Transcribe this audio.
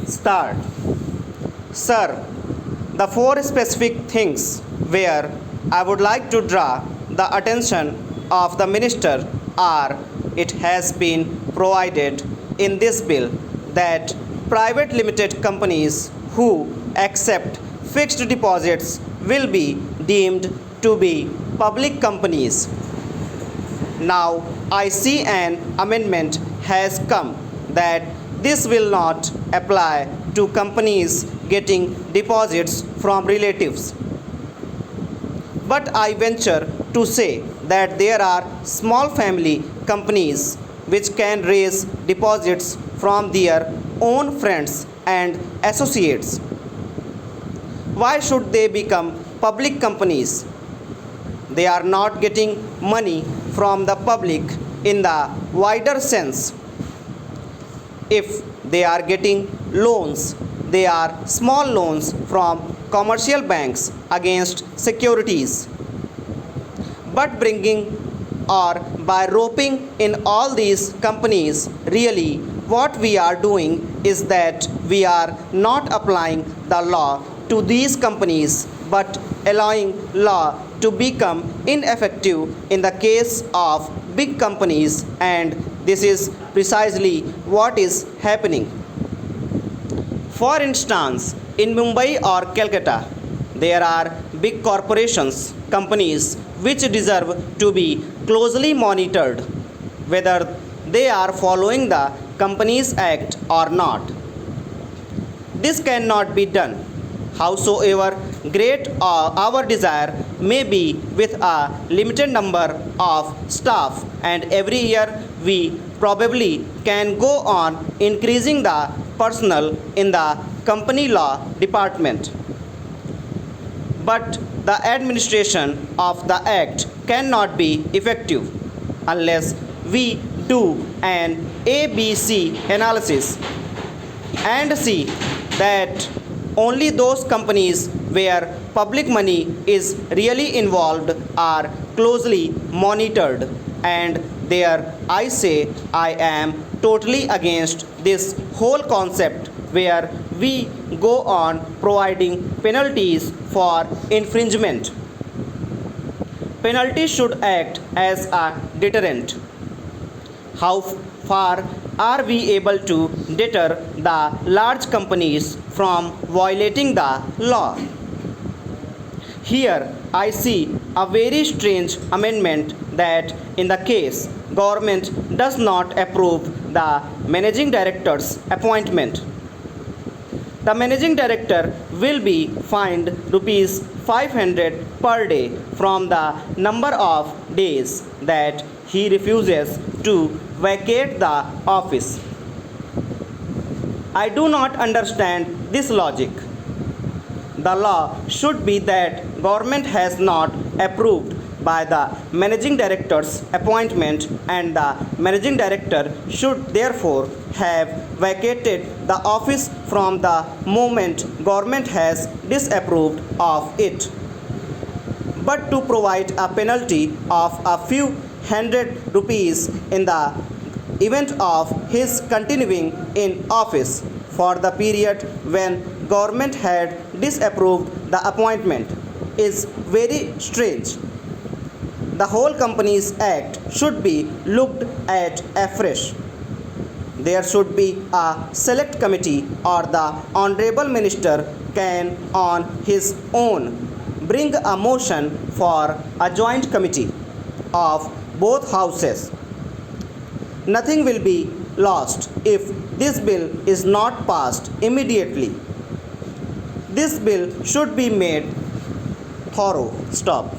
Start. Sir, the four specific things where I would like to draw the attention of the minister are: it has been provided in this bill that private limited companies who accept fixed deposits will be deemed to be public companies. Now, I see an amendment has come that this will not apply to companies getting deposits from relatives. But I venture to say that there are small family companies which can raise deposits from their own friends and associates. Why should they become public companies? They are not getting money from the public in the wider sense. If they are getting loans, they are small loans from commercial banks against securities. But bringing or by roping in all these companies, really what we are doing is that we are not applying the law to these companies but allowing law to become ineffective in the case of big companies, and this is precisely what is happening. For instance, in Mumbai or Calcutta, there are big corporations, companies which deserve to be closely monitored whether they are following the Companies Act or not. This cannot be done. Howsoever great our desire may be with a limited number of staff, and every year we probably can go on increasing the personnel in the company law department. But the administration of the act cannot be effective unless we do an ABC analysis and see that only those companies where public money is really involved are closely monitored, and there I say I am totally against this whole concept where we go on providing penalties for infringement. Penalties should act as a deterrent. How far are we able to deter the large companies from violating the law? Here I see a very strange amendment that in the case government does not approve the managing director's appointment, the managing director will be fined rupees 500 per day from the number of days that he refuses to vacate the office. I do not understand this logic. The law should be that government has not approved by the managing director's appointment, and the managing director should therefore have vacated the office from the moment government has disapproved of it. But to provide a penalty of a few hundred rupees in the event of his continuing in office for the period when government had disapproved the appointment is very strange. The whole Companies Act should be looked at afresh. There should be a select committee, or the Honorable Minister can on his own bring a motion for a joint committee of both houses. Nothing will be lost if this bill is not passed immediately. This bill should be made thorough. Stop.